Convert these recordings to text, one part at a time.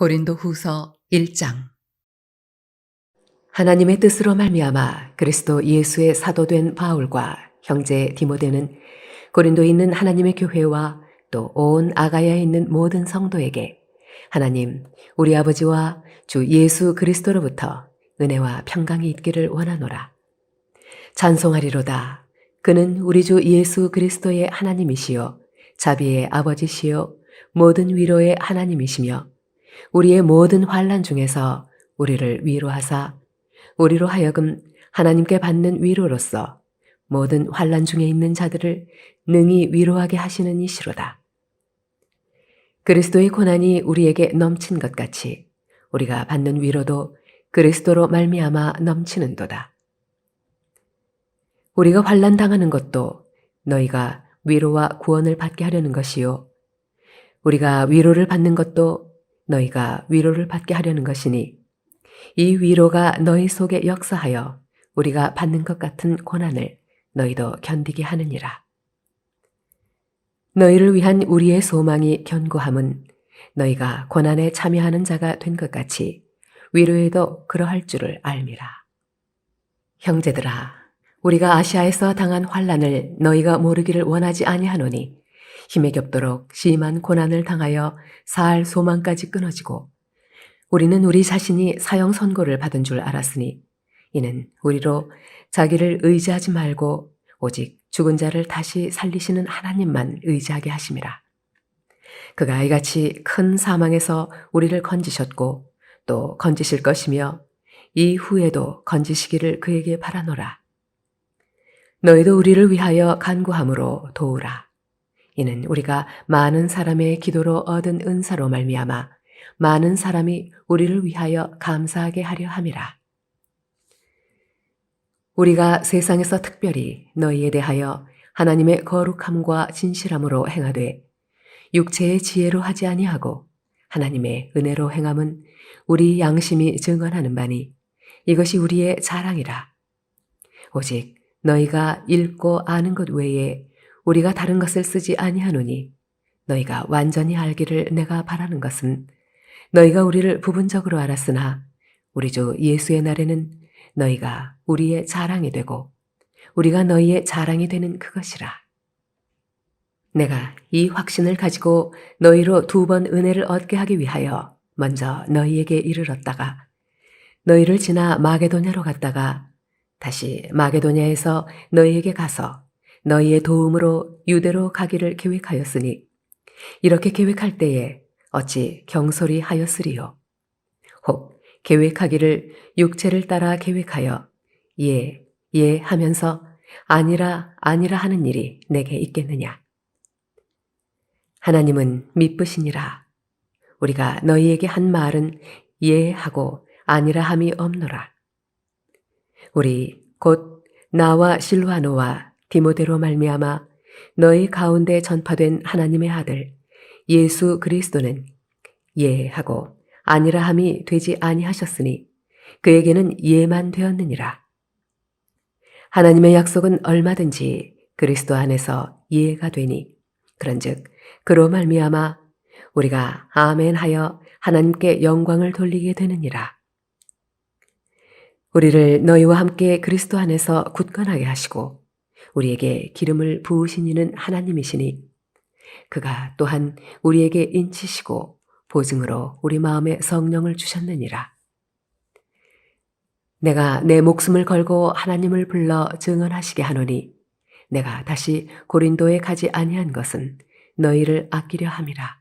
고린도후서 1장. 하나님의 뜻으로 말미암아 그리스도 예수의 사도된 바울과 형제 디모데는 고린도에 있는 하나님의 교회와 또 온 아가야에 있는 모든 성도에게 하나님 우리 아버지와 주 예수 그리스도로부터 은혜와 평강이 있기를 원하노라. 찬송하리로다. 그는 우리 주 예수 그리스도의 하나님이시요 자비의 아버지시요 모든 위로의 하나님이시며 우리의 모든 환난 중에서 우리를 위로하사 우리로 하여금 하나님께 받는 위로로서 모든 환난 중에 있는 자들을 능히 위로하게 하시는 이시로다. 그리스도의 고난이 우리에게 넘친 것 같이 우리가 받는 위로도 그리스도로 말미암아 넘치는도다. 우리가 환난 당하는 것도 너희가 위로와 구원을 받게 하려는 것이요 우리가 위로를 받는 것도 너희가 위로를 받게 하려는 것이니 이 위로가 너희 속에 역사하여 우리가 받는 것 같은 고난을 너희도 견디게 하느니라. 너희를 위한 우리의 소망이 견고함은 너희가 고난에 참여하는 자가 된 것 같이 위로에도 그러할 줄을 알미라. 형제들아, 우리가 아시아에서 당한 환난을 너희가 모르기를 원하지 아니하노니 힘에 겹도록 심한 고난을 당하여 살 소망까지 끊어지고 우리는 우리 자신이 사형 선고를 받은 줄 알았으니 이는 우리로 자기를 의지하지 말고 오직 죽은 자를 다시 살리시는 하나님만 의지하게 하심이라. 그가 이같이 큰 사망에서 우리를 건지셨고 또 건지실 것이며 이후에도 건지시기를 그에게 바라노라. 너희도 우리를 위하여 간구함으로 도우라. 이는 우리가 많은 사람의 기도로 얻은 은사로 말미암아 많은 사람이 우리를 위하여 감사하게 하려 함이라. 우리가 세상에서 특별히 너희에 대하여 하나님의 거룩함과 진실함으로 행하되 육체의 지혜로 하지 아니하고 하나님의 은혜로 행함은 우리 양심이 증언하는 바니 이것이 우리의 자랑이라. 오직 너희가 읽고 아는 것 외에 우리가 다른 것을 쓰지 아니하노니 너희가 완전히 알기를 내가 바라는 것은 너희가 우리를 부분적으로 알았으나 우리 주 예수의 날에는 너희가 우리의 자랑이 되고 우리가 너희의 자랑이 되는 그것이라. 내가 이 확신을 가지고 너희로 2번 은혜를 얻게 하기 위하여 먼저 너희에게 이르렀다가 너희를 지나 마게도냐로 갔다가 다시 마게도냐에서 너희에게 가서 너희의 도움으로 유대로 가기를 계획하였으니 이렇게 계획할 때에 어찌 경솔히 하였으리요. 혹 계획하기를 육체를 따라 계획하여 예, 예 하면서 아니라, 아니라 하는 일이 내게 있겠느냐. 하나님은 미쁘시니라. 우리가 너희에게 한 말은 예 하고 아니라 함이 없노라. 우리 곧 나와 실와노와 디모데로 말미암아 너희 가운데 전파된 하나님의 아들 예수 그리스도는 예 하고 아니라 함이 되지 아니하셨으니 그에게는 예만 되었느니라. 하나님의 약속은 얼마든지 그리스도 안에서 예가 되니 그런즉 그로 말미암아 우리가 아멘 하여 하나님께 영광을 돌리게 되느니라. 우리를 너희와 함께 그리스도 안에서 굳건하게 하시고 우리에게 기름을 부으신 이는 하나님이시니 그가 또한 우리에게 인치시고 보증으로 우리 마음에 성령을 주셨느니라. 내가 내 목숨을 걸고 하나님을 불러 증언하시게 하노니 내가 다시 고린도에 가지 아니한 것은 너희를 아끼려 함이라.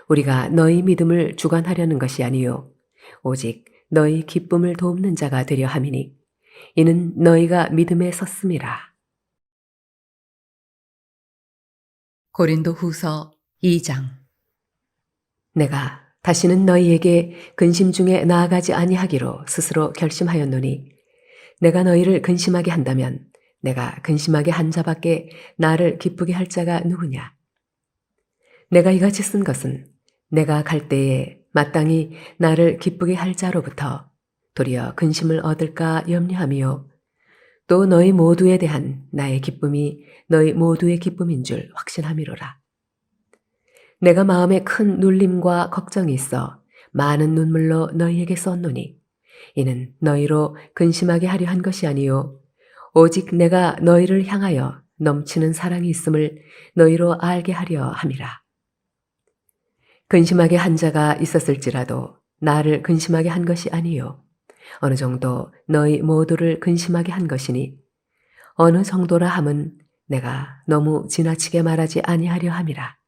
우리가 너희 믿음을 주관하려는 것이 아니요 오직 너희 기쁨을 돕는 자가 되려 함이니 이는 너희가 믿음에 섰음이라. 고린도후서 2장. 내가 다시는 너희에게 근심 중에 나아가지 아니하기로 스스로 결심하였노니 내가 너희를 근심하게 한다면 내가 근심하게 한 자밖에 나를 기쁘게 할 자가 누구냐. 내가 이같이 쓴 것은 내가 갈 때에 마땅히 나를 기쁘게 할 자로부터 도리어 근심을 얻을까 염려하며 또 너희 모두에 대한 나의 기쁨이 너희 모두의 기쁨인 줄 확신함이로라. 내가 마음에 큰 눌림과 걱정이 있어 많은 눈물로 너희에게 썼노니 이는 너희로 근심하게 하려 한 것이 아니요 오직 내가 너희를 향하여 넘치는 사랑이 있음을 너희로 알게 하려 함이라. 근심하게 한 자가 있었을지라도 나를 근심하게 한 것이 아니요 어느 정도 너희 모두를 근심하게 한 것이니 어느 정도라 함은 내가 너무 지나치게 말하지 아니하려 함이라.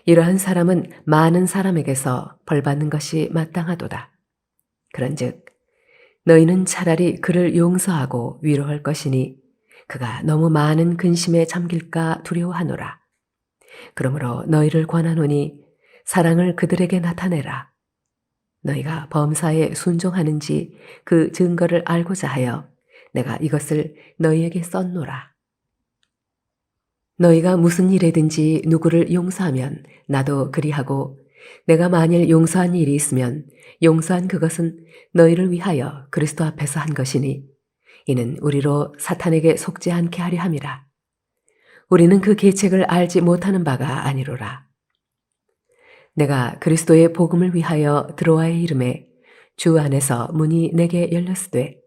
이러한 사람은 많은 사람에게서 벌받는 것이 마땅하도다. 그런즉 너희는 차라리 그를 용서하고 위로할 것이니 그가 너무 많은 근심에 잠길까 두려워하노라. 그러므로 너희를 권하노니 사랑을 그들에게 나타내라. 너희가 범사에 순종하는지 그 증거를 알고자 하여 내가 이것을 너희에게 썼노라. 너희가 무슨 일에든지 누구를 용서하면 나도 그리하고 내가 만일 용서한 일이 있으면 용서한 그것은 너희를 위하여 그리스도 앞에서 한 것이니 이는 우리로 사탄에게 속지 않게 하려 함이라. 우리는 그 계책을 알지 못하는 바가 아니로라. 내가 그리스도의 복음을 위하여 드로아의 이름에 주 안에서 문이 내게 열렸으되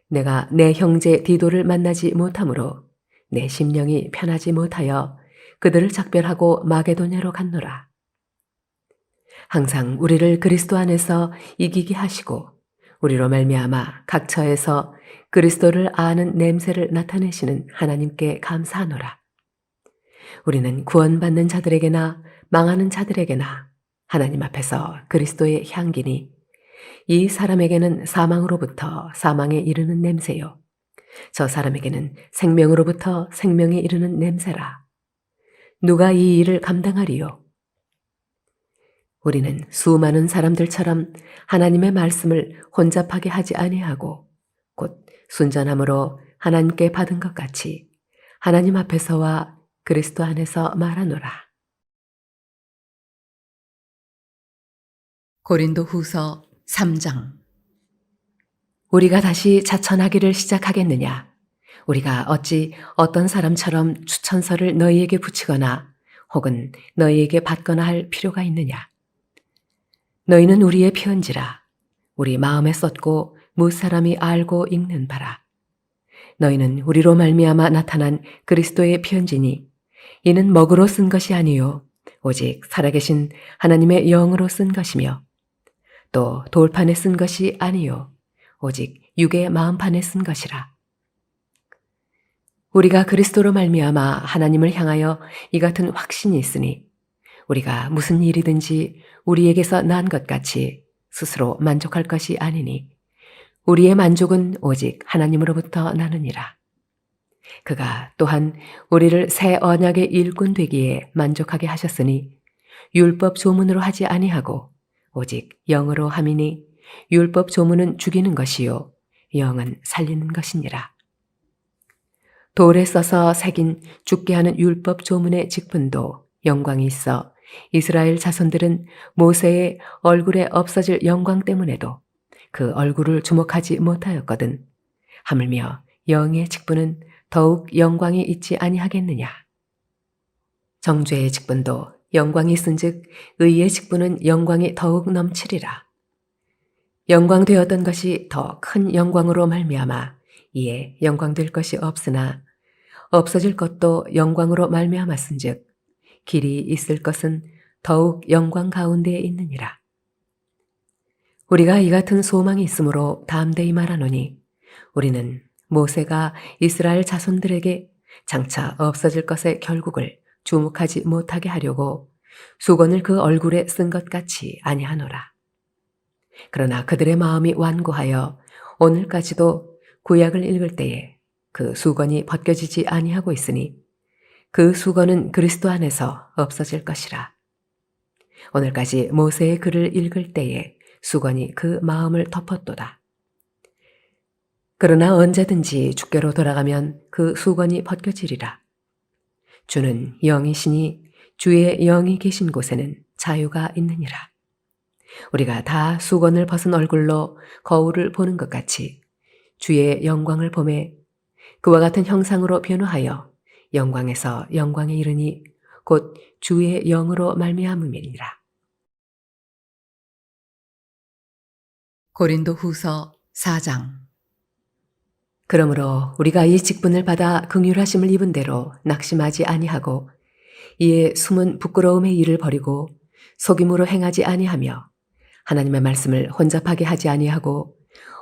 내가 내 형제 디도를 만나지 못하므로 내 심령이 편하지 못하여 그들을 작별하고 마게도냐로 갔노라. 항상 우리를 그리스도 안에서 이기게 하시고 우리로 말미암아 각 처에서 그리스도를 아는 냄새를 나타내시는 하나님께 감사하노라. 우리는 구원받는 자들에게나 망하는 자들에게나 하나님 앞에서 그리스도의 향기니 이 사람에게는 사망으로부터 사망에 이르는 냄새요 저 사람에게는 생명으로부터 생명에 이르는 냄새라. 누가 이 일을 감당하리요? 우리는 수많은 사람들처럼 하나님의 말씀을 혼잡하게 하지 아니하고 곧 순전함으로 하나님께 받은 것 같이 하나님 앞에서와 그리스도 안에서 말하노라. 고린도 후서 3장. 우리가 다시 자천하기를 시작하겠느냐? 우리가 어찌 어떤 사람처럼 추천서를 너희에게 붙이거나 혹은 너희에게 받거나 할 필요가 있느냐? 너희는 우리의 편지라 우리 마음에 썼고 무사람이 알고 읽는 바라. 너희는 우리로 말미암아 나타난 그리스도의 편지니 이는 먹으로 쓴 것이 아니요 오직 살아계신 하나님의 영으로 쓴 것이며 또 돌판에 쓴 것이 아니요 오직 육의 마음판에 쓴 것이라. 우리가 그리스도로 말미암아 하나님을 향하여 이 같은 확신이 있으니 우리가 무슨 일이든지 우리에게서 난 것 같이 스스로 만족할 것이 아니니 우리의 만족은 오직 하나님으로부터 나느니라. 그가 또한 우리를 새 언약의 일꾼 되기에 만족하게 하셨으니 율법 조문으로 하지 아니하고 오직 영으로 함이니 율법 조문은 죽이는 것이요 영은 살리는 것이니라. 돌에 써서 새긴 죽게 하는 율법 조문의 직분도 영광이 있어 이스라엘 자손들은 모세의 얼굴에 없어질 영광 때문에도 그 얼굴을 주목하지 못하였거든. 하물며 영의 직분은 더욱 영광이 있지 아니하겠느냐. 정죄의 직분도 영광이 있은즉 의의 직분은 영광이 더욱 넘치리라. 영광되었던 것이 더 큰 영광으로 말미암아 이에 영광될 것이 없으나 없어질 것도 영광으로 말미암았은즉 길이 있을 것은 더욱 영광 가운데에 있느니라. 우리가 이 같은 소망이 있으므로 담대히 말하노니 우리는 모세가 이스라엘 자손들에게 장차 없어질 것의 결국을 주목하지 못하게 하려고 수건을 그 얼굴에 쓴 것 같이 아니하노라. 그러나 그들의 마음이 완고하여 오늘까지도 구약을 읽을 때에 그 수건이 벗겨지지 아니하고 있으니 그 수건은 그리스도 안에서 없어질 것이라. 오늘까지 모세의 글을 읽을 때에 수건이 그 마음을 덮었도다. 그러나 언제든지 주께로 돌아가면 그 수건이 벗겨지리라. 주는 영이시니 주의 영이 계신 곳에는 자유가 있느니라. 우리가 다 수건을 벗은 얼굴로 거울을 보는 것 같이 주의 영광을 보매 그와 같은 형상으로 변화하여 영광에서 영광에 이르니 곧 주의 영으로 말미암음이니라. 고린도 후서 4장. 그러므로 우리가 이 직분을 받아 긍휼하심을 입은 대로 낙심하지 아니하고 이에 숨은 부끄러움의 일을 버리고 속임으로 행하지 아니하며 하나님의 말씀을 혼잡하게 하지 아니하고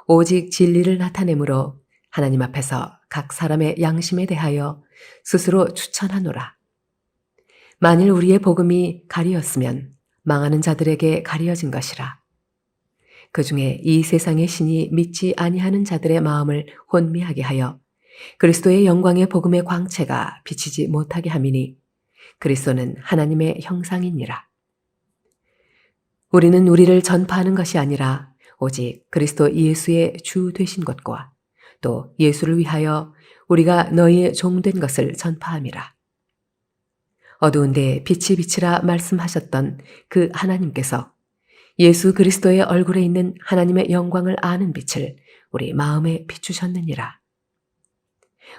오직 진리를 나타내므로 하나님 앞에서 각 사람의 양심에 대하여 스스로 추천하노라. 만일 우리의 복음이 가리었으면 망하는 자들에게 가리어진 것이라. 그 중에 이 세상의 신이 믿지 아니하는 자들의 마음을 혼미하게 하여 그리스도의 영광의 복음의 광채가 비치지 못하게 함이니 그리스도는 하나님의 형상이니라. 우리는 우리를 전파하는 것이 아니라 오직 그리스도 예수의 주 되신 것과 또 예수를 위하여 우리가 너희의 종된 것을 전파함이라. 어두운데 빛이 비치라 말씀하셨던 그 하나님께서 예수 그리스도의 얼굴에 있는 하나님의 영광을 아는 빛을 우리 마음에 비추셨느니라.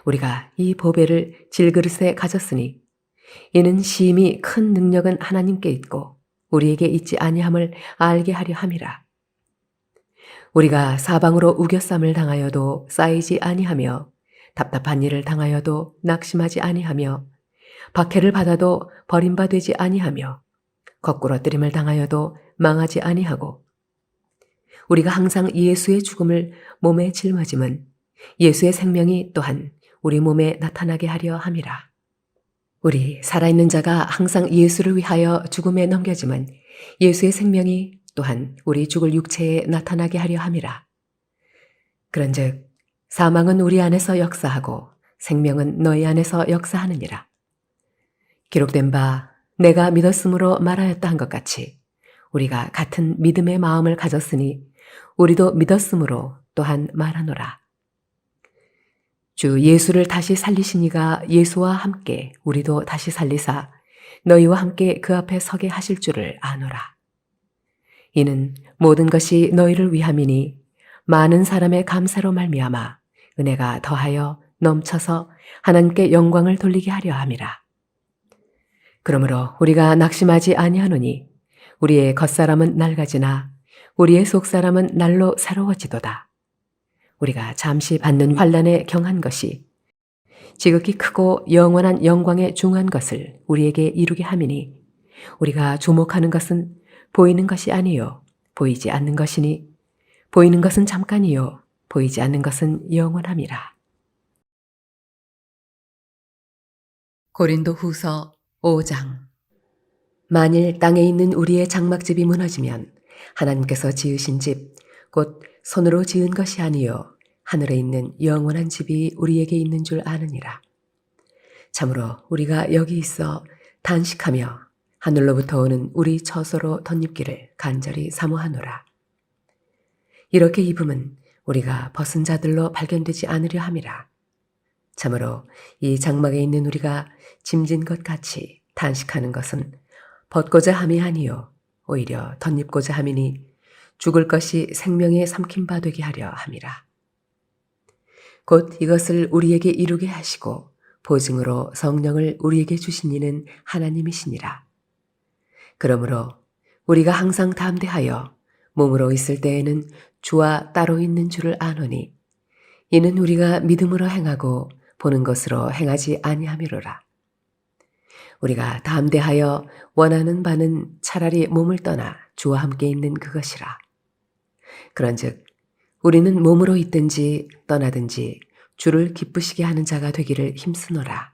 우리가 이 보배를 질그릇에 가졌으니 이는 심히 큰 능력은 하나님께 있고 우리에게 있지 아니함을 알게 하려 함이라. 우리가 사방으로 우겨쌈을 당하여도 쌓이지 아니하며 답답한 일을 당하여도 낙심하지 아니하며 박해를 받아도 버림받지 아니하며 거꾸러뜨림을 당하여도 망하지 아니하고 우리가 항상 예수의 죽음을 몸에 짊어짐은 예수의 생명이 또한 우리 몸에 나타나게 하려 함이라. 우리 살아있는 자가 항상 예수를 위하여 죽음에 넘겨짐은 예수의 생명이 또한 우리 죽을 육체에 나타나게 하려 함이라. 그런즉 사망은 우리 안에서 역사하고 생명은 너희 안에서 역사하느니라. 기록된 바 내가 믿었으므로 말하였다 한 것 같이 우리가 같은 믿음의 마음을 가졌으니 우리도 믿었으므로 또한 말하노라. 주 예수를 다시 살리시니가 예수와 함께 우리도 다시 살리사 너희와 함께 그 앞에 서게 하실 줄을 아노라. 이는 모든 것이 너희를 위함이니 많은 사람의 감사로 말미암아 은혜가 더하여 넘쳐서 하나님께 영광을 돌리게 하려 함이라. 그러므로 우리가 낙심하지 아니하노니 우리의 겉사람은 낡아지나 우리의 속사람은 날로 새로워지도다. 우리가 잠시 받는 환난에 경한 것이 지극히 크고 영원한 영광에 중한 것을 우리에게 이루게 함이니 우리가 주목하는 것은 보이는 것이 아니요 보이지 않는 것이니 보이는 것은 잠깐이요 보이지 않는 것은 영원함이라. 고린도 후서 5장. 만일 땅에 있는 우리의 장막집이 무너지면 하나님께서 지으신 집, 곧 손으로 지은 것이 아니요 하늘에 있는 영원한 집이 우리에게 있는 줄 아느니라. 참으로 우리가 여기 있어 단식하며 하늘로부터 오는 우리 처소로 덧입기를 간절히 사모하노라. 이렇게 입음은 우리가 벗은 자들로 발견되지 않으려 함이라. 참으로 이 장막에 있는 우리가 짐진 것 같이 단식하는 것은 벗고자 함이 아니요 오히려 덧입고자 함이니 죽을 것이 생명에 삼킨 바 되게 하려 함이라. 곧 이것을 우리에게 이루게 하시고 보증으로 성령을 우리에게 주신 이는 하나님이시니라. 그러므로 우리가 항상 담대하여 몸으로 있을 때에는 주와 따로 있는 줄을 아노니 이는 우리가 믿음으로 행하고 보는 것으로 행하지 아니함이로라. 우리가 담대하여 원하는 바는 차라리 몸을 떠나 주와 함께 있는 그것이라. 그런즉 우리는 몸으로 있든지 떠나든지 주를 기쁘시게 하는 자가 되기를 힘쓰노라.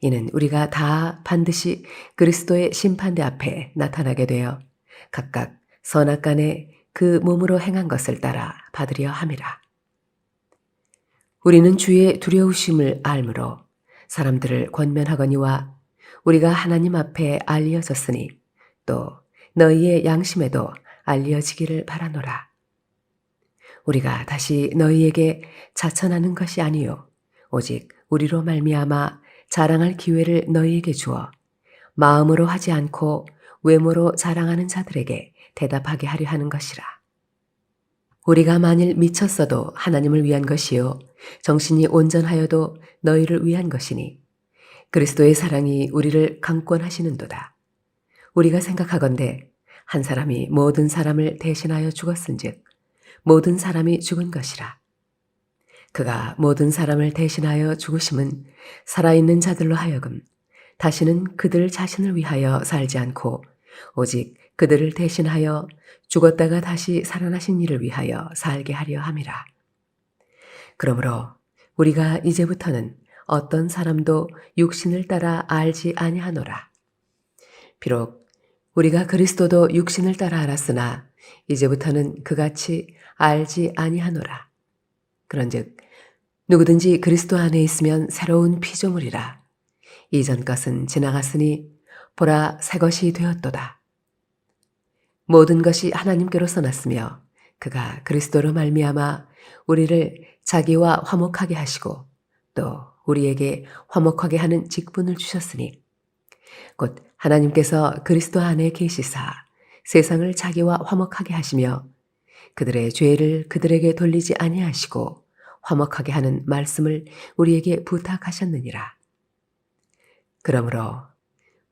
이는 우리가 다 반드시 그리스도의 심판대 앞에 나타나게 되어 각각 선악간에 그 몸으로 행한 것을 따라 받으려 함이라. 우리는 주의 두려우심을 알므로 사람들을 권면하거니와 우리가 하나님 앞에 알려졌으니 또 너희의 양심에도 알려지기를 바라노라. 우리가 다시 너희에게 자천하는 것이 아니요 오직 우리로 말미암아 자랑할 기회를 너희에게 주어 마음으로 하지 않고 외모로 자랑하는 자들에게 대답하게 하려 하는 것이라. 우리가 만일 미쳤어도 하나님을 위한 것이요 정신이 온전하여도 너희를 위한 것이니 그리스도의 사랑이 우리를 강권하시는도다. 우리가 생각하건대 한 사람이 모든 사람을 대신하여 죽었은즉 모든 사람이 죽은 것이라. 그가 모든 사람을 대신하여 죽으심은 살아있는 자들로 하여금 다시는 그들 자신을 위하여 살지 않고 오직 그들을 대신하여 죽었다가 다시 살아나신 이를 위하여 살게 하려 함이라. 그러므로 우리가 이제부터는 어떤 사람도 육신을 따라 알지 아니하노라. 비록 우리가 그리스도도 육신을 따라 알았으나 이제부터는 그같이 알지 아니하노라. 그런즉 누구든지 그리스도 안에 있으면 새로운 피조물이라. 이전 것은 지나갔으니 보라 새 것이 되었도다. 모든 것이 하나님께로서 났으며 그가 그리스도로 말미암아 우리를 자기와 화목하게 하시고 또 우리에게 화목하게 하는 직분을 주셨으니 곧 하나님께서 그리스도 안에 계시사 세상을 자기와 화목하게 하시며 그들의 죄를 그들에게 돌리지 아니하시고 화목하게 하는 말씀을 우리에게 부탁하셨느니라. 그러므로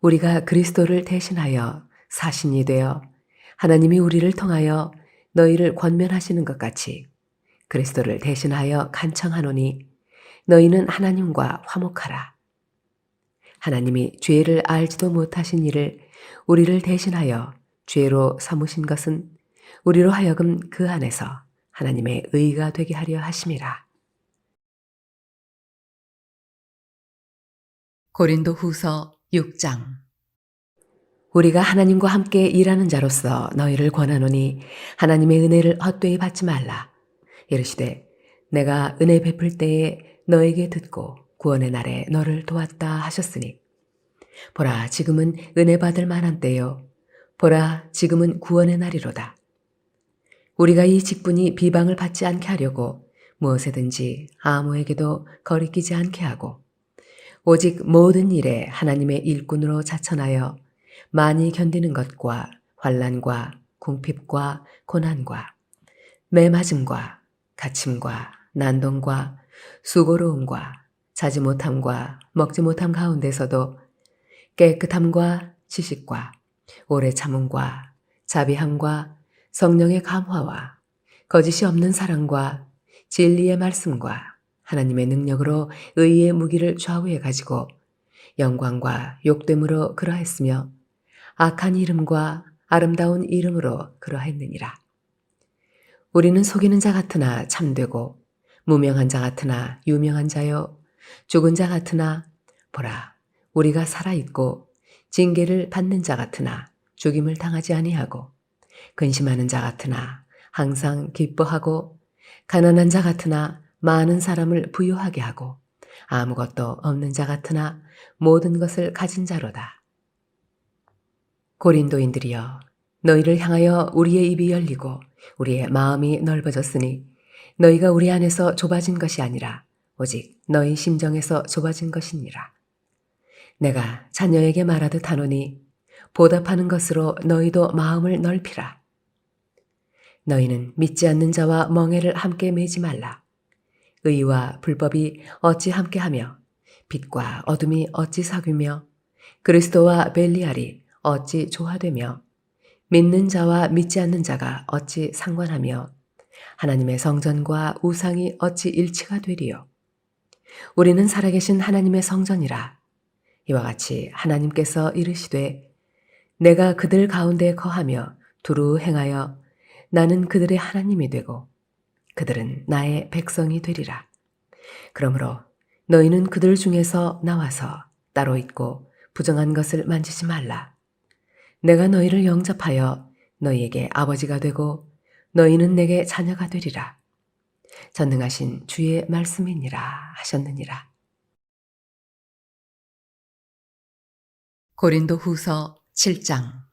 우리가 그리스도를 대신하여 사신이 되어 하나님이 우리를 통하여 너희를 권면하시는 것 같이 그리스도를 대신하여 간청하노니 너희는 하나님과 화목하라. 하나님이 죄를 알지도 못하신 이를 우리를 대신하여 죄로 삼으신 것은 우리로 하여금 그 안에서 하나님의 의가 되게 하려 하심이라. 고린도 후서 6장. 우리가 하나님과 함께 일하는 자로서 너희를 권하노니 하나님의 은혜를 헛되이 받지 말라. 이르시되 내가 은혜 베풀 때에 너에게 듣고 구원의 날에 너를 도왔다 하셨으니 보라 지금은 은혜 받을 만한 때요 보라 지금은 구원의 날이로다. 우리가 이 직분이 비방을 받지 않게 하려고 무엇에든지 아무에게도 거리끼지 않게 하고 오직 모든 일에 하나님의 일꾼으로 자천하여 많이 견디는 것과 환난과 궁핍과 고난과 매맞음과 갇힘과 난동과 수고로움과 자지 못함과 먹지 못함 가운데서도 깨끗함과 지식과 오래 참음과 자비함과 성령의 감화와 거짓이 없는 사랑과 진리의 말씀과 하나님의 능력으로 의의 무기를 좌우해 가지고 영광과 욕됨으로 그러했으며 악한 이름과 아름다운 이름으로 그러했느니라. 우리는 속이는 자 같으나 참되고 무명한 자 같으나 유명한 자요 죽은 자 같으나 보라 우리가 살아있고 징계를 받는 자 같으나 죽임을 당하지 아니하고 근심하는 자 같으나 항상 기뻐하고 가난한 자 같으나 많은 사람을 부유하게 하고 아무것도 없는 자 같으나 모든 것을 가진 자로다. 고린도인들이여 너희를 향하여 우리의 입이 열리고 우리의 마음이 넓어졌으니 너희가 우리 안에서 좁아진 것이 아니라 오직 너희 심정에서 좁아진 것이니라. 내가 자녀에게 말하듯 하노니 보답하는 것으로 너희도 마음을 넓히라. 너희는 믿지 않는 자와 멍에를 함께 매지 말라. 의와 불법이 어찌 함께하며 빛과 어둠이 어찌 사귀며 그리스도와 벨리알이 어찌 조화되며 믿는 자와 믿지 않는 자가 어찌 상관하며 하나님의 성전과 우상이 어찌 일치가 되리요. 우리는 살아계신 하나님의 성전이라. 이와 같이 하나님께서 이르시되 내가 그들 가운데 거하며 두루 행하여 나는 그들의 하나님이 되고 그들은 나의 백성이 되리라. 그러므로 너희는 그들 중에서 나와서 따로 있고 부정한 것을 만지지 말라. 내가 너희를 영접하여 너희에게 아버지가 되고 너희는 내게 자녀가 되리라. 전능하신 주의 말씀이니라 하셨느니라. 고린도 후서 7장.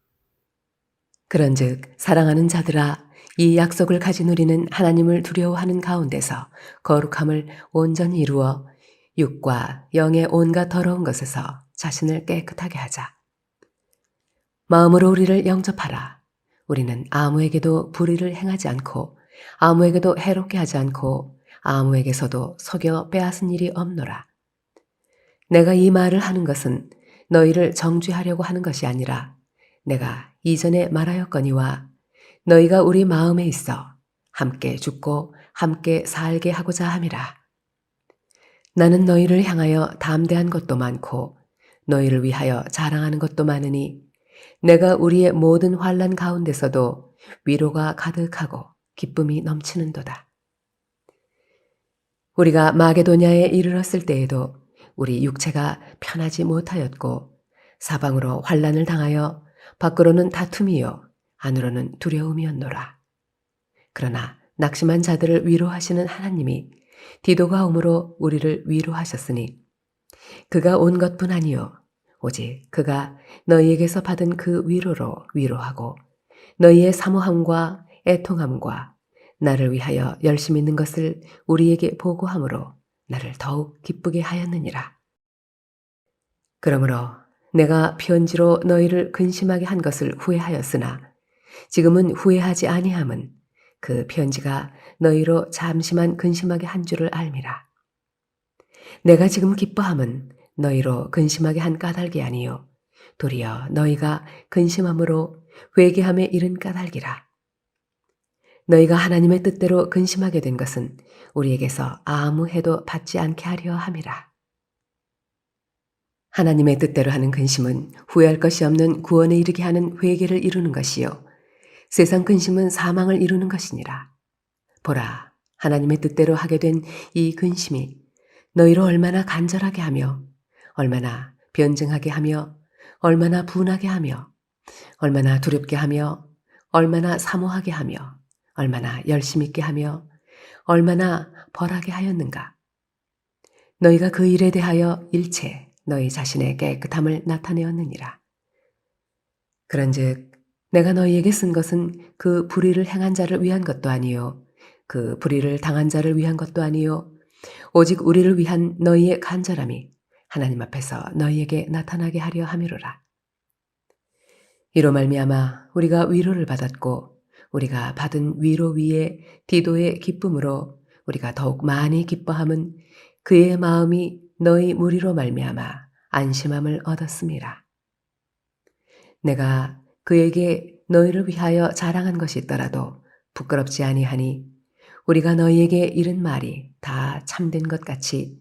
그런즉 사랑하는 자들아 이 약속을 가진 우리는 하나님을 두려워하는 가운데서 거룩함을 온전히 이루어 육과 영의 온갖 더러운 것에서 자신을 깨끗하게 하자. 마음으로 우리를 영접하라. 우리는 아무에게도 불의를 행하지 않고 아무에게도 해롭게 하지 않고 아무에게서도 속여 빼앗은 일이 없노라. 내가 이 말을 하는 것은 너희를 정죄하려고 하는 것이 아니라 내가 이전에 말하였거니와 너희가 우리 마음에 있어 함께 죽고 함께 살게 하고자 함이라. 나는 너희를 향하여 담대한 것도 많고 너희를 위하여 자랑하는 것도 많으니 내가 우리의 모든 환난 가운데서도 위로가 가득하고 기쁨이 넘치는도다. 우리가 마게도냐에 이르렀을 때에도 우리 육체가 편하지 못하였고 사방으로 환난을 당하여 밖으로는 다툼이요 안으로는 두려움이었노라. 그러나 낙심한 자들을 위로하시는 하나님이 디도가 오므로 우리를 위로하셨으니 그가 온 것뿐 아니요 오직 그가 너희에게서 받은 그 위로로 위로하고 너희의 사모함과 애통함과 나를 위하여 열심히 있는 것을 우리에게 보고함으로 나를 더욱 기쁘게 하였느니라. 그러므로 내가 편지로 너희를 근심하게 한 것을 후회하였으나 지금은 후회하지 아니함은 그 편지가 너희로 잠시만 근심하게 한 줄을 알미라. 내가 지금 기뻐함은 너희로 근심하게 한 까닭이 아니요 도리어 너희가 근심함으로 회개함에 이른 까닭이라. 너희가 하나님의 뜻대로 근심하게 된 것은 우리에게서 아무 해도 받지 않게 하려 함이라. 하나님의 뜻대로 하는 근심은 후회할 것이 없는 구원에 이르게 하는 회개를 이루는 것이요 세상 근심은 사망을 이루는 것이니라. 보라, 하나님의 뜻대로 하게 된 이 근심이 너희로 얼마나 간절하게 하며 얼마나 변증하게 하며 얼마나 분하게 하며 얼마나 두렵게 하며 얼마나 사모하게 하며 얼마나 열심 있게 하며 얼마나 벌하게 하였는가. 너희가 그 일에 대하여 일체 너희 자신의 깨끗함을 나타내었느니라. 그런즉 내가 너희에게 쓴 것은 그 불의를 행한 자를 위한 것도 아니요 그 불의를 당한 자를 위한 것도 아니요 오직 우리를 위한 너희의 간절함이 하나님 앞에서 너희에게 나타나게 하려 함이로라. 이로 말미암아 우리가 위로를 받았고 우리가 받은 위로 위에 디도의 기쁨으로 우리가 더욱 많이 기뻐함은 그의 마음이 너희 무리로 말미암아 안심함을 얻었음이라. 내가 그에게 너희를 위하여 자랑한 것이 있더라도 부끄럽지 아니하니 우리가 너희에게 이른 말이 다 참된 것 같이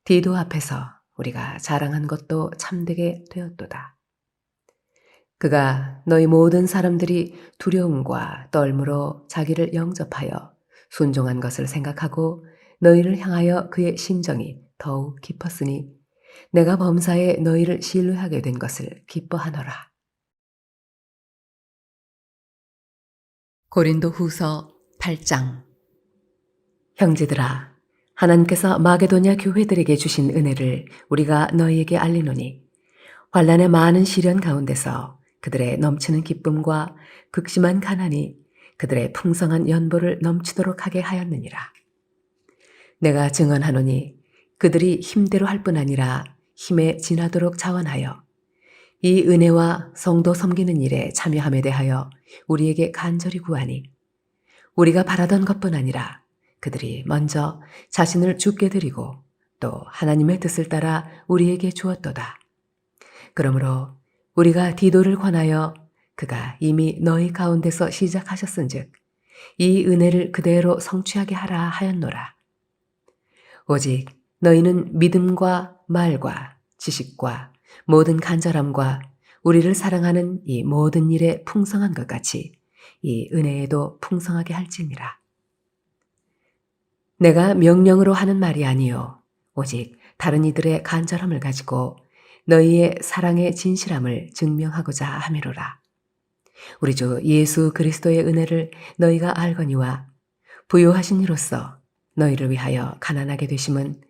디도 앞에서 우리가 자랑한 것도 참되게 되었도다. 그가 너희 모든 사람들이 두려움과 떨므로 자기를 영접하여 순종한 것을 생각하고 너희를 향하여 그의 심정이 더욱 깊었으니 내가 범사에 너희를 신뢰하게 된 것을 기뻐하노라. 고린도 후서 8장. 형제들아, 하나님께서 마게도냐 교회들에게 주신 은혜를 우리가 너희에게 알리노니 환난의 많은 시련 가운데서 그들의 넘치는 기쁨과 극심한 가난이 그들의 풍성한 연보를 넘치도록 하게 하였느니라. 내가 증언하노니 그들이 힘대로 할 뿐 아니라 힘에 지나도록 자원하여 이 은혜와 성도 섬기는 일에 참여함에 대하여 우리에게 간절히 구하니 우리가 바라던 것뿐 아니라 그들이 먼저 자신을 주께 드리고 또 하나님의 뜻을 따라 우리에게 주었도다. 그러므로 우리가 디도를 권하여 그가 이미 너희 가운데서 시작하셨은즉 이 은혜를 그대로 성취하게 하라 하였노라. 오직 너희는 믿음과 말과 지식과 모든 간절함과 우리를 사랑하는 이 모든 일에 풍성한 것 같이 이 은혜에도 풍성하게 할지니라. 내가 명령으로 하는 말이 아니요 오직 다른 이들의 간절함을 가지고 너희의 사랑의 진실함을 증명하고자 함이로라. 우리 주 예수 그리스도의 은혜를 너희가 알거니와 부요하신 이로써 너희를 위하여 가난하게 되심은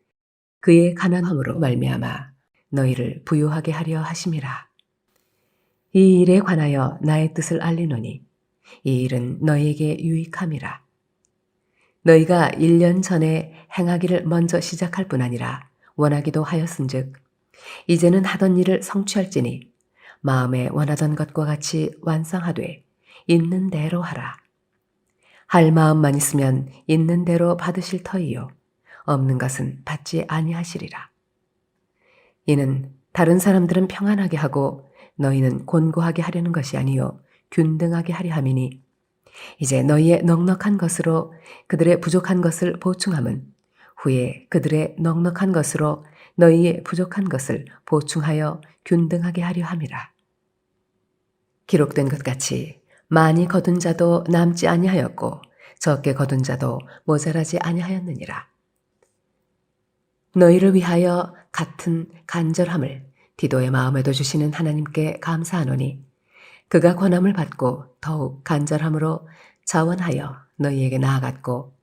그의 가난함으로 말미암아 너희를 부요하게 하려 하심이라. 이 일에 관하여 나의 뜻을 알리노니 이 일은 너희에게 유익함이라. 너희가 1년 전에 행하기를 먼저 시작할 뿐 아니라 원하기도 하였은즉 이제는 하던 일을 성취할지니 마음에 원하던 것과 같이 완성하되 있는 대로 하라. 할 마음만 있으면 있는 대로 받으실 터이요 없는 것은 받지 아니하시리라. 이는 다른 사람들은 평안하게 하고 너희는 곤고하게 하려는 것이 아니요 균등하게 하려 함이니 이제 너희의 넉넉한 것으로 그들의 부족한 것을 보충함은 후에 그들의 넉넉한 것으로 너희의 부족한 것을 보충하여 균등하게 하려 함이라. 기록된 것 같이 많이 거둔 자도 남지 아니하였고 적게 거둔 자도 모자라지 아니하였느니라. 너희를 위하여 같은 간절함을 디도의 마음에도 주시는 하나님께 감사하노니 그가 권함을 받고 더욱 간절함으로 자원하여 너희에게 나아갔고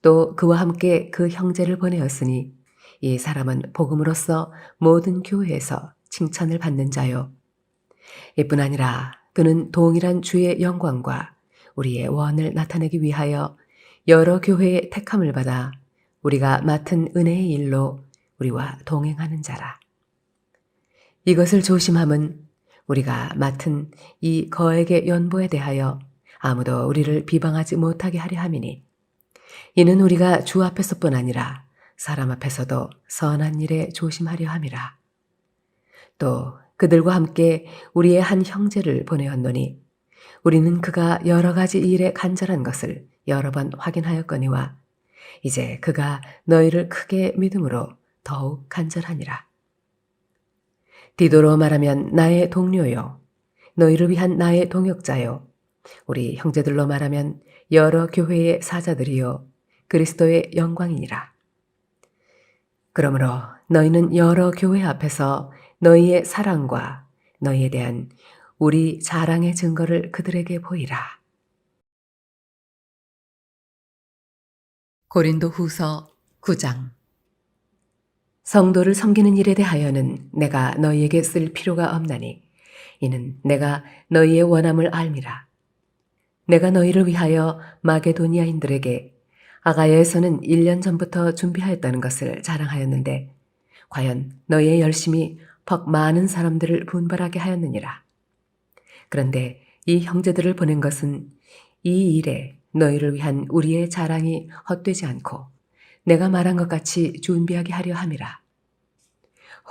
또 그와 함께 그 형제를 보내었으니 이 사람은 복음으로써 모든 교회에서 칭찬을 받는 자요. 이뿐 아니라 그는 동일한 주의 영광과 우리의 원을 나타내기 위하여 여러 교회의 택함을 받아 우리가 맡은 은혜의 일로 우리와 동행하는 자라. 이것을 조심함은 우리가 맡은 이 거액의 연보에 대하여 아무도 우리를 비방하지 못하게 하려 함이니 이는 우리가 주 앞에서뿐 아니라 사람 앞에서도 선한 일에 조심하려 함이라. 또 그들과 함께 우리의 한 형제를 보내었노니 우리는 그가 여러 가지 일에 간절한 것을 여러 번 확인하였거니와 이제 그가 너희를 크게 믿음으로 더욱 간절하니라. 디도로 말하면 나의 동료요 너희를 위한 나의 동역자요 우리 형제들로 말하면 여러 교회의 사자들이요 그리스도의 영광이니라. 그러므로 너희는 여러 교회 앞에서 너희의 사랑과 너희에 대한 우리 자랑의 증거를 그들에게 보이라. 고린도 후서 9장. 성도를 섬기는 일에 대하여는 내가 너희에게 쓸 필요가 없나니 이는 내가 너희의 원함을 알미라. 내가 너희를 위하여 마게도니아인들에게 아가야에서는 1년 전부터 준비하였다는 것을 자랑하였는데 과연 너희의 열심이 퍽 많은 사람들을 분발하게 하였느니라. 그런데 이 형제들을 보낸 것은 이 일에 너희를 위한 우리의 자랑이 헛되지 않고 내가 말한 것 같이 준비하게 하려 함이라.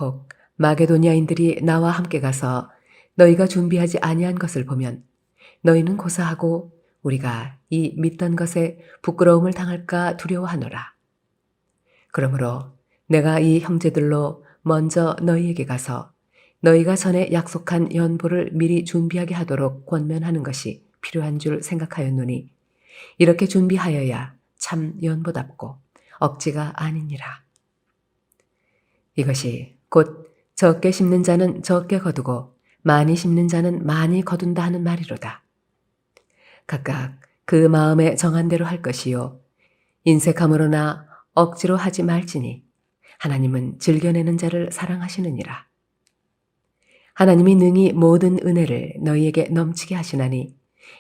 혹 마게도니아인들이 나와 함께 가서 너희가 준비하지 아니한 것을 보면 너희는 고사하고 우리가 이 믿던 것에 부끄러움을 당할까 두려워하노라. 그러므로 내가 이 형제들로 먼저 너희에게 가서 너희가 전에 약속한 연보를 미리 준비하게 하도록 권면하는 것이 필요한 줄 생각하였노니 이렇게 준비하여야 참 연보답고 억지가 아니니라. 이것이 곧 적게 심는 자는 적게 거두고 많이 심는 자는 많이 거둔다 하는 말이로다. 각각 그 마음에 정한 대로 할 것이요 인색함으로나 억지로 하지 말지니 하나님은 즐겨내는 자를 사랑하시느니라. 하나님이 능히 모든 은혜를 너희에게 넘치게 하시나니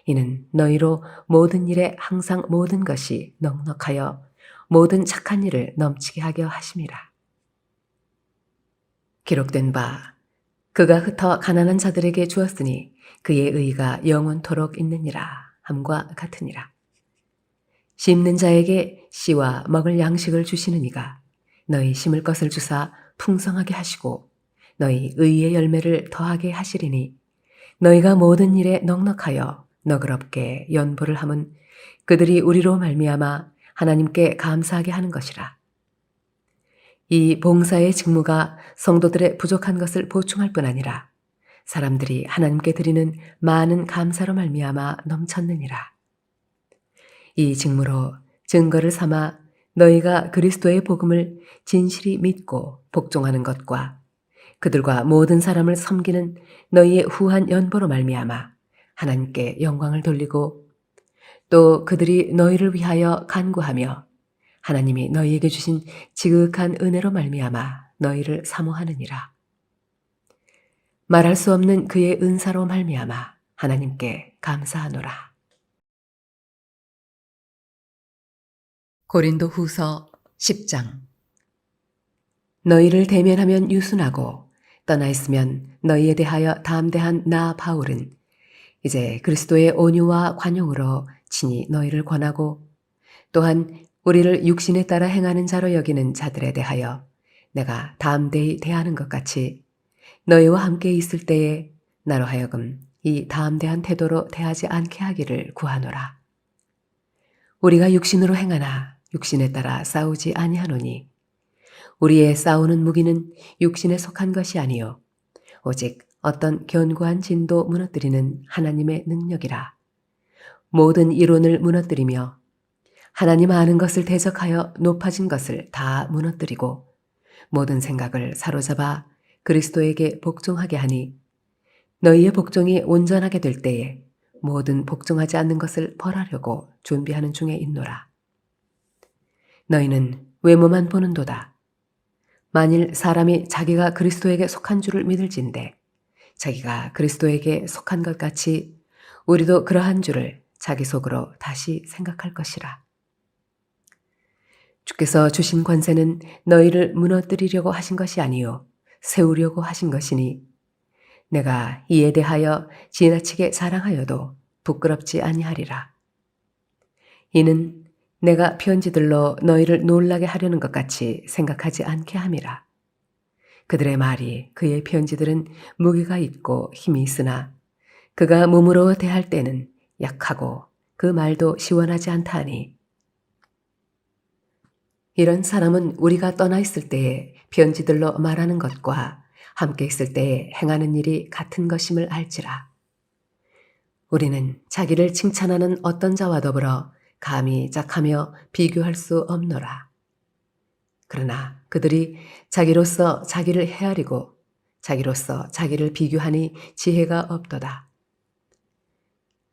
이는 너희로 모든 일에 항상 모든 것이 넉넉하여 모든 착한 일을 넘치게 하려 하심이라. 기록된 바 그가 흩어 가난한 자들에게 주었으니 그의 의가 영원토록 있느니라 함과 같으니라. 심는 자에게 씨와 먹을 양식을 주시는 이가 너희 심을 것을 주사 풍성하게 하시고 너희 의의 열매를 더하게 하시리니 너희가 모든 일에 넉넉하여 너그럽게 연보를 함은 그들이 우리로 말미암아 하나님께 감사하게 하는 것이라. 이 봉사의 직무가 성도들의 부족한 것을 보충할 뿐 아니라 사람들이 하나님께 드리는 많은 감사로 말미암아 넘쳤느니라. 이 직무로 증거를 삼아 너희가 그리스도의 복음을 진실이 믿고 복종하는 것과 그들과 모든 사람을 섬기는 너희의 후한 연보로 말미암아 하나님께 영광을 돌리고 또 그들이 너희를 위하여 간구하며 하나님이 너희에게 주신 지극한 은혜로 말미암아 너희를 사모하느니라. 말할 수 없는 그의 은사로 말미암아 하나님께 감사하노라. 고린도 후서 10장. 너희를 대면하면 유순하고 떠나 있으면 너희에 대하여 담대한 나 바울은 이제 그리스도의 온유와 관용으로 친히 너희를 권하고 또한 우리를 육신에 따라 행하는 자로 여기는 자들에 대하여 내가 담대히 대하는 것 같이 너희와 함께 있을 때에 나로 하여금 이 담대한 태도로 대하지 않게 하기를 구하노라. 우리가 육신으로 행하나 육신에 따라 싸우지 아니하노니 우리의 싸우는 무기는 육신에 속한 것이 아니요 오직 어떤 견고한 진도 무너뜨리는 하나님의 능력이라. 모든 이론을 무너뜨리며 하나님 아는 것을 대적하여 높아진 것을 다 무너뜨리고 모든 생각을 사로잡아 그리스도에게 복종하게 하니 너희의 복종이 온전하게 될 때에 모든 복종하지 않는 것을 벌하려고 준비하는 중에 있노라. 너희는 외모만 보는도다. 만일 사람이 자기가 그리스도에게 속한 줄을 믿을진대 자기가 그리스도에게 속한 것 같이 우리도 그러한 줄을 자기 속으로 다시 생각할 것이라. 주께서 주신 권세는 너희를 무너뜨리려고 하신 것이 아니요 세우려고 하신 것이니 내가 이에 대하여 지나치게 자랑하여도 부끄럽지 아니하리라. 이는 내가 편지들로 너희를 놀라게 하려는 것 같이 생각하지 않게 함이라. 그들의 말이 그의 편지들은 무게가 있고 힘이 있으나 그가 몸으로 대할 때는 약하고 그 말도 시원하지 않다 하니 이런 사람은 우리가 떠나 있을 때에 편지들로 말하는 것과 함께 있을 때에 행하는 일이 같은 것임을 알지라. 우리는 자기를 칭찬하는 어떤 자와 더불어 감히 짝하며 비교할 수 없노라. 그러나 그들이 자기로서 자기를 헤아리고 자기로서 자기를 비교하니 지혜가 없도다.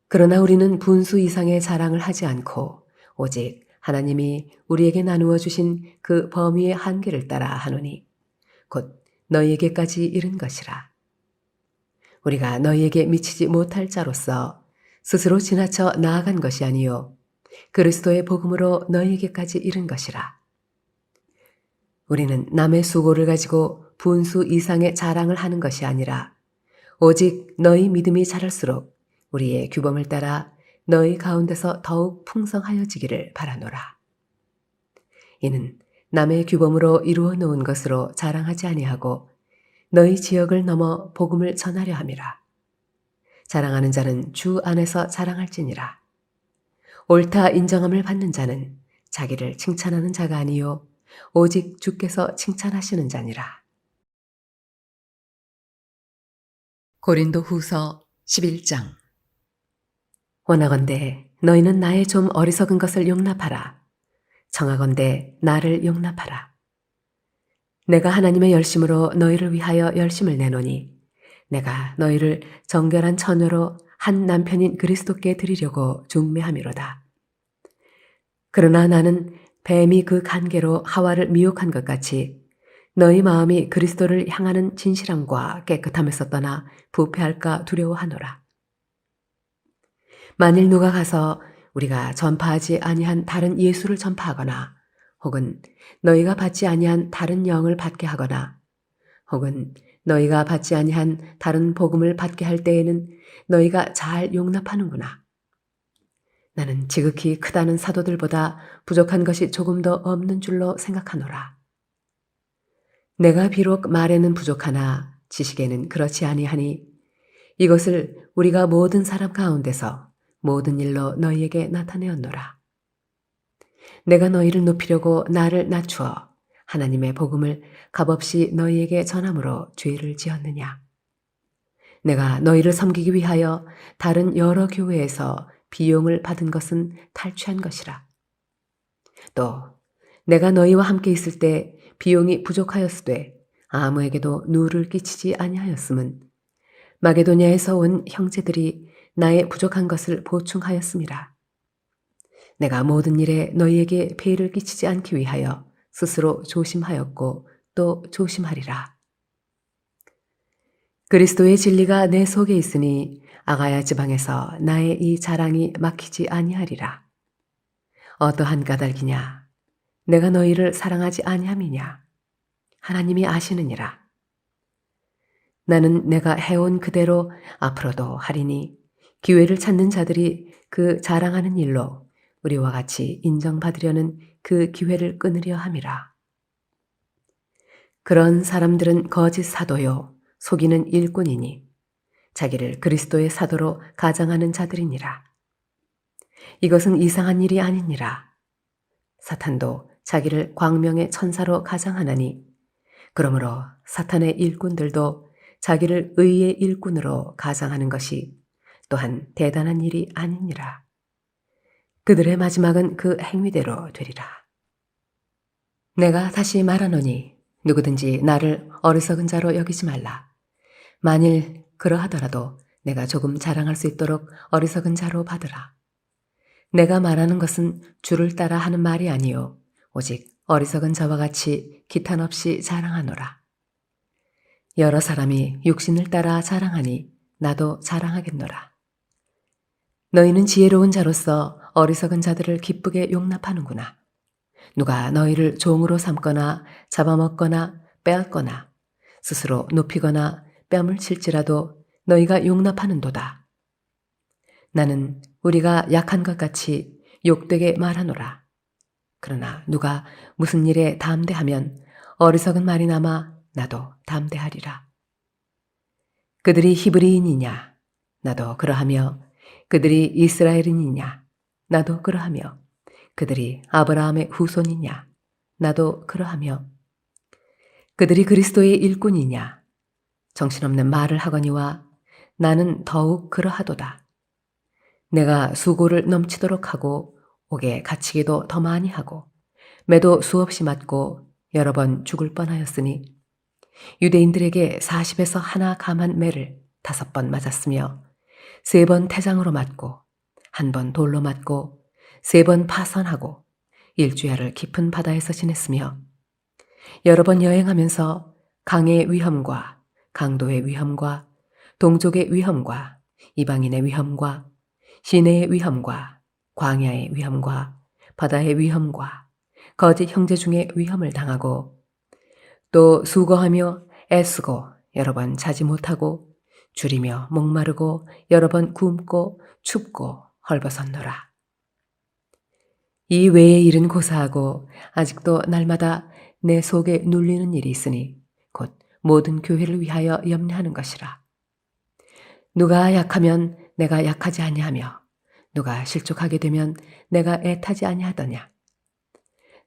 그러나 우리는 분수 이상의 자랑을 하지 않고 오직 하나님이 우리에게 나누어 주신 그 범위의 한계를 따라 하노니 곧 너희에게까지 이른 것이라. 우리가 너희에게 미치지 못할 자로서 스스로 지나쳐 나아간 것이 아니요 그리스도의 복음으로 너희에게까지 이른 것이라. 우리는 남의 수고를 가지고 분수 이상의 자랑을 하는 것이 아니라 오직 너희 믿음이 자랄수록 우리의 규범을 따라 너희 가운데서 더욱 풍성하여지기를 바라노라. 이는 남의 규범으로 이루어 놓은 것으로 자랑하지 아니하고 너희 지역을 넘어 복음을 전하려 함이라. 자랑하는 자는 주 안에서 자랑할지니라. 옳다 인정함을 받는 자는 자기를 칭찬하는 자가 아니요 오직 주께서 칭찬하시는 자니라. 고린도 후서 11장. 원하건대 너희는 나의 좀 어리석은 것을 용납하라. 청하건대 나를 용납하라. 내가 하나님의 열심으로 너희를 위하여 열심을 내노니 내가 너희를 정결한 처녀로 한 남편인 그리스도께 드리려고 중매함이로다. 그러나 나는 뱀이 그 간계로 하와를 미혹한 것 같이 너희 마음이 그리스도를 향하는 진실함과 깨끗함에서 떠나 부패할까 두려워하노라. 만일 누가 가서 우리가 전파하지 아니한 다른 예수를 전파하거나 혹은 너희가 받지 아니한 다른 영을 받게 하거나 혹은 너희가 받지 아니한 다른 복음을 받게 할 때에는 너희가 잘 용납하는구나. 나는 지극히 크다는 사도들보다 부족한 것이 조금 더 없는 줄로 생각하노라. 내가 비록 말에는 부족하나 지식에는 그렇지 아니하니 이것을 우리가 모든 사람 가운데서 모든 일로 너희에게 나타내었노라. 내가 너희를 높이려고 나를 낮추어 하나님의 복음을 값없이 너희에게 전함으로 죄를 지었느냐. 내가 너희를 섬기기 위하여 다른 여러 교회에서 비용을 받은 것은 탈취한 것이라. 또 내가 너희와 함께 있을 때 비용이 부족하였으되 아무에게도 누를 끼치지 아니하였음은 마게도냐에서 온 형제들이 나의 부족한 것을 보충하였음이라. 내가 모든 일에 너희에게 폐를 끼치지 않기 위하여 스스로 조심하였고 또 조심하리라. 그리스도의 진리가 내 속에 있으니 아가야 지방에서 나의 이 자랑이 막히지 아니하리라. 어떠한 까닭이냐? 내가 너희를 사랑하지 아니함이냐? 하나님이 아시느니라. 나는 내가 해온 그대로 앞으로도 하리니 기회를 찾는 자들이 그 자랑하는 일로 우리와 같이 인정받으려는 그 기회를 끊으려 함이라. 그런 사람들은 거짓 사도요 속이는 일꾼이니 자기를 그리스도의 사도로 가장하는 자들이니라. 이것은 이상한 일이 아니니라. 사탄도 자기를 광명의 천사로 가장하나니 그러므로 사탄의 일꾼들도 자기를 의의 일꾼으로 가장하는 것이 또한 대단한 일이 아니니라. 그들의 마지막은 그 행위대로 되리라. 내가 다시 말하노니 누구든지 나를 어리석은 자로 여기지 말라. 만일 그러하더라도 내가 조금 자랑할 수 있도록 어리석은 자로 받으라. 내가 말하는 것은 주를 따라 하는 말이 아니요 오직 어리석은 자와 같이 기탄 없이 자랑하노라. 여러 사람이 육신을 따라 자랑하니 나도 자랑하겠노라. 너희는 지혜로운 자로서 어리석은 자들을 기쁘게 용납하는구나. 누가 너희를 종으로 삼거나 잡아먹거나 빼앗거나 스스로 높이거나 뺨을 칠지라도 너희가 용납하는도다. 나는 우리가 약한 것 같이 욕되게 말하노라. 그러나 누가 무슨 일에 담대하면 어리석은 말이 남아 나도 담대하리라. 그들이 히브리인이냐? 나도 그러하며 그들이 이스라엘인이냐? 나도 그러하며 그들이 아브라함의 후손이냐? 나도 그러하며 그들이 그리스도의 일꾼이냐? 정신없는 말을 하거니와 나는 더욱 그러하도다. 내가 수고를 넘치도록 하고 옥에 갇히기도 더 많이 하고 매도 수없이 맞고 여러 번 죽을 뻔하였으니 유대인들에게 40에서 하나 감한 매를 5번 맞았으며 3번 태장으로 맞고 1번 돌로 맞고 3번 파선하고 일주야를 깊은 바다에서 지냈으며 여러 번 여행하면서 강의 위험과 강도의 위험과 동족의 위험과 이방인의 위험과 시내의 위험과 광야의 위험과 바다의 위험과 거짓 형제 중에 위험을 당하고 또 수고하며 애쓰고 여러 번 자지 못하고 줄이며 목마르고 여러 번 굶고 춥고 헐벗었노라. 이 외의 일은 고사하고 아직도 날마다 내 속에 눌리는 일이 있으니 곧 모든 교회를 위하여 염려하는 것이라. 누가 약하면 내가 약하지 아니하며 누가 실족하게 되면 내가 애타지 아니하더냐.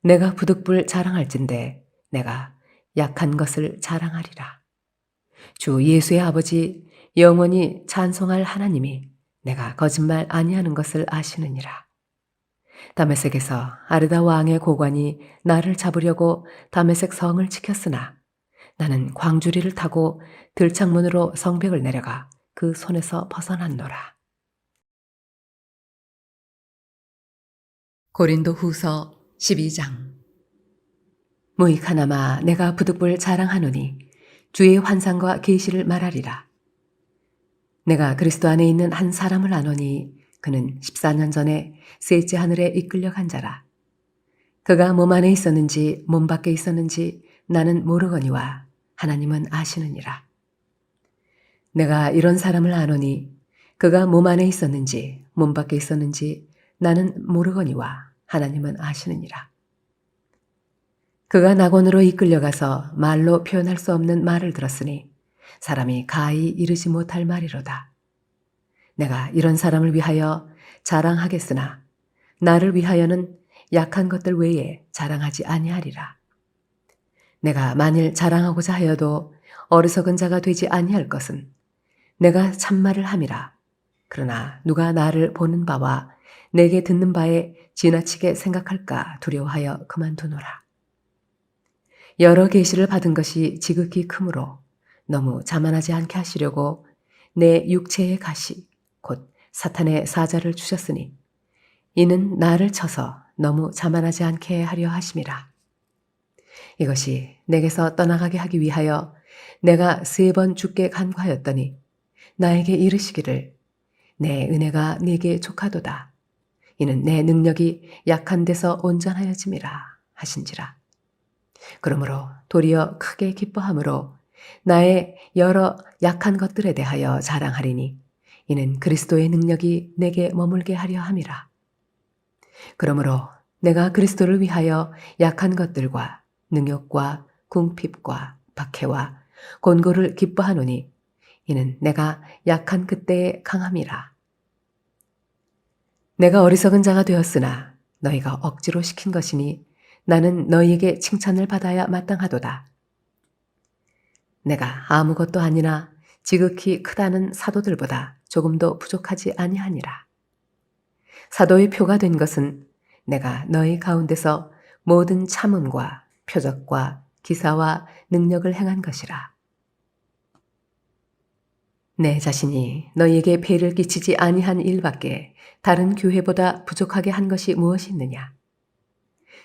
내가 부득불 자랑할진대 내가 약한 것을 자랑하리라. 주 예수의 아버지 영원히 찬송할 하나님이 내가 거짓말 아니하는 것을 아시느니라. 다메섹에서 아르다 왕의 고관이 나를 잡으려고 다메섹 성을 지켰으나 나는 광주리를 타고 들창문으로 성벽을 내려가 그 손에서 벗어났노라. 고린도 후서 12장. 무익하나마 내가 부득불 자랑하노니 주의 환상과 계시를 말하리라. 내가 그리스도 안에 있는 한 사람을 아노니 그는 14년 전에 셋째 하늘에 이끌려간 자라. 그가 몸 안에 있었는지 몸 밖에 있었는지 나는 모르거니와 하나님은 아시느니라. 내가 이런 사람을 아노니 그가 몸 안에 있었는지 몸 밖에 있었는지 나는 모르거니와 하나님은 아시느니라. 그가 낙원으로 이끌려가서 말로 표현할 수 없는 말을 들었으니 사람이 가히 이르지 못할 말이로다. 내가 이런 사람을 위하여 자랑하겠으나 나를 위하여는 약한 것들 외에 자랑하지 아니하리라. 내가 만일 자랑하고자 하여도 어리석은 자가 되지 아니할 것은 내가 참말을 함이라. 그러나 누가 나를 보는 바와 내게 듣는 바에 지나치게 생각할까 두려워하여 그만두노라. 여러 계시를 받은 것이 지극히 크므로 너무 자만하지 않게 하시려고 내 육체의 가시 곧 사탄의 사자를 주셨으니 이는 나를 쳐서 너무 자만하지 않게 하려 하심이라. 이것이 내게서 떠나가게 하기 위하여 내가 3번 주께 간구하였더니 나에게 이르시기를 내 은혜가 네게 족하도다. 이는 내 능력이 약한 데서 온전하여짐이라 하신지라. 그러므로 도리어 크게 기뻐함으로 나의 여러 약한 것들에 대하여 자랑하리니 이는 그리스도의 능력이 내게 머물게 하려 함이라. 그러므로 내가 그리스도를 위하여 약한 것들과 능욕과 궁핍과 박해와 곤고를 기뻐하노니 이는 내가 약한 그때의 강함이라. 내가 어리석은 자가 되었으나 너희가 억지로 시킨 것이니 나는 너희에게 칭찬을 받아야 마땅하도다. 내가 아무것도 아니나 지극히 크다는 사도들보다 조금도 부족하지 아니하니라. 사도의 표가 된 것은 내가 너희 가운데서 모든 참음과 표적과 기사와 능력을 행한 것이라. 내 자신이 너희에게 폐를 끼치지 아니한 일밖에 다른 교회보다 부족하게 한 것이 무엇이 있느냐?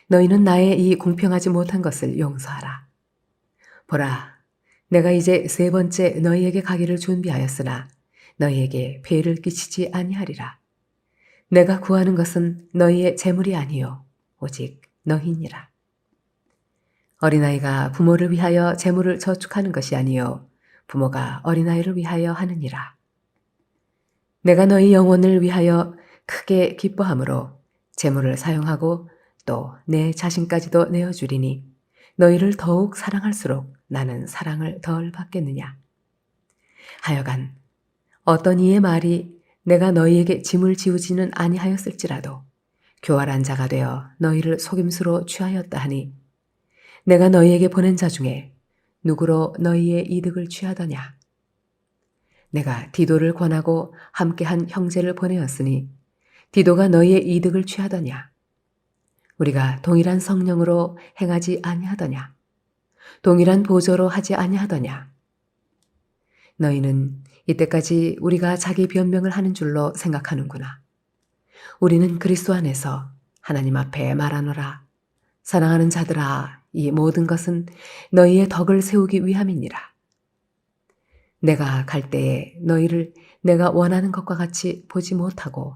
너희는 나의 이 공평하지 못한 것을 용서하라. 보라, 내가 이제 세 번째 너희에게 가기를 준비하였으나 너희에게 폐를 끼치지 아니하리라. 내가 구하는 것은 너희의 재물이 아니요 오직 너희니라. 어린아이가 부모를 위하여 재물을 저축하는 것이 아니요 부모가 어린아이를 위하여 하느니라. 내가 너희 영혼을 위하여 크게 기뻐함으로 재물을 사용하고 또 내 자신까지도 내어주리니 너희를 더욱 사랑할수록 나는 사랑을 덜 받겠느냐. 하여간 어떤 이의 말이 내가 너희에게 짐을 지우지는 아니하였을지라도 교활한 자가 되어 너희를 속임수로 취하였다 하니 내가 너희에게 보낸 자 중에 누구로 너희의 이득을 취하더냐. 내가 디도를 권하고 함께한 형제를 보내었으니 디도가 너희의 이득을 취하더냐. 우리가 동일한 성령으로 행하지 아니하더냐. 동일한 보조로 하지 아니하더냐. 너희는 이때까지 우리가 자기 변명을 하는 줄로 생각하는구나. 우리는 그리스도 안에서 하나님 앞에 말하노라. 사랑하는 자들아, 이 모든 것은 너희의 덕을 세우기 위함이니라. 내가 갈 때에 너희를 내가 원하는 것과 같이 보지 못하고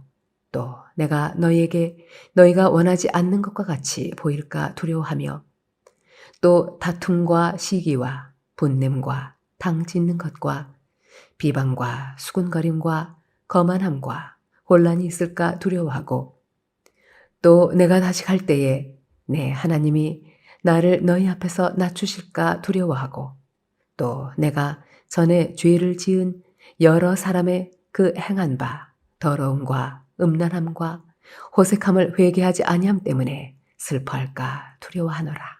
또 내가 너희에게 너희가 원하지 않는 것과 같이 보일까 두려워하며 또 다툼과 시기와 분냄과 당 찢는 것과 비방과 수군거림과 거만함과 혼란이 있을까 두려워하고 또 내가 다시 갈 때에 내 하나님이 나를 너희 앞에서 낮추실까 두려워하고 또 내가 전에 죄를 지은 여러 사람의 그 행한 바 더러움과 음란함과 호색함을 회개하지 아니함 때문에 슬퍼할까 두려워하노라.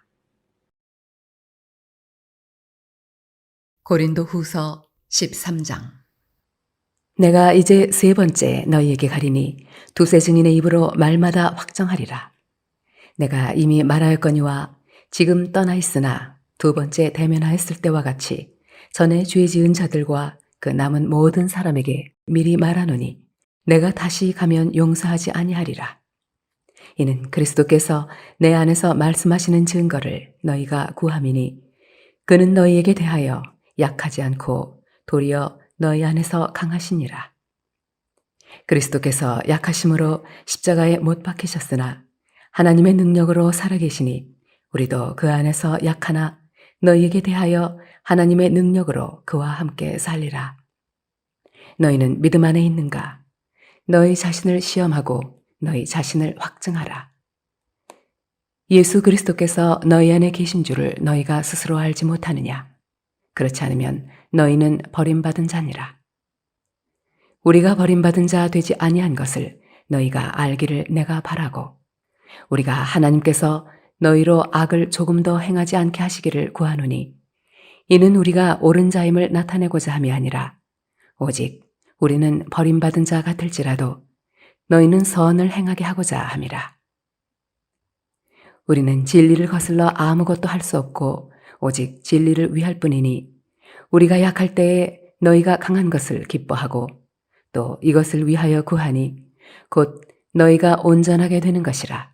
고린도 후서 13장. 내가 이제 세 번째 너희에게 가리니 두세 증인의 입으로 말마다 확정하리라. 내가 이미 말하였거니와 지금 떠나 있으나 두 번째 대면하였을 때와 같이 전에 죄 지은 자들과 그 남은 모든 사람에게 미리 말하노니 내가 다시 가면 용서하지 아니하리라. 이는 그리스도께서 내 안에서 말씀하시는 증거를 너희가 구함이니 그는 너희에게 대하여 약하지 않고 도리어 너희 안에서 강하시니라. 그리스도께서 약하심으로 십자가에 못 박히셨으나 하나님의 능력으로 살아계시니 우리도 그 안에서 약하나 너희에게 대하여 하나님의 능력으로 그와 함께 살리라. 너희는 믿음 안에 있는가? 너희 자신을 시험하고 너희 자신을 확증하라. 예수 그리스도께서 너희 안에 계신 줄을 너희가 스스로 알지 못하느냐? 그렇지 않으면 너희는 버림받은 자니라. 우리가 버림받은 자 되지 아니한 것을 너희가 알기를 내가 바라고 우리가 하나님께서 너희로 악을 조금 더 행하지 않게 하시기를 구하노니 이는 우리가 옳은 자임을 나타내고자 함이 아니라 오직 우리는 버림받은 자 같을지라도 너희는 선을 행하게 하고자 함이라. 우리는 진리를 거슬러 아무것도 할 수 없고 오직 진리를 위할 뿐이니 우리가 약할 때에 너희가 강한 것을 기뻐하고 또 이것을 위하여 구하니 곧 너희가 온전하게 되는 것이라.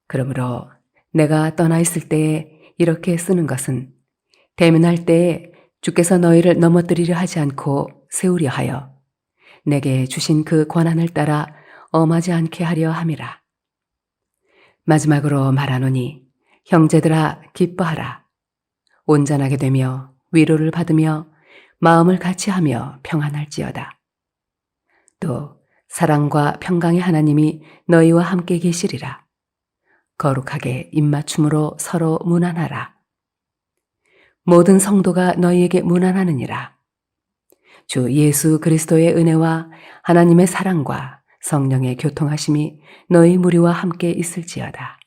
그러므로 내가 떠나 있을 때에 이렇게 쓰는 것은 대면할 때에 주께서 너희를 넘어뜨리려 하지 않고 세우려 하여 내게 주신 그 권한을 따라 엄하지 않게 하려 함이라. 마지막으로 말하노니 형제들아 기뻐하라. 온전하게 되며 위로를 받으며 마음을 같이 하며 평안할지어다. 또 사랑과 평강의 하나님이 너희와 함께 계시리라. 거룩하게 입맞춤으로 서로 문안하라. 모든 성도가 너희에게 문안하느니라. 주 예수 그리스도의 은혜와 하나님의 사랑과 성령의 교통하심이 너희 무리와 함께 있을지어다.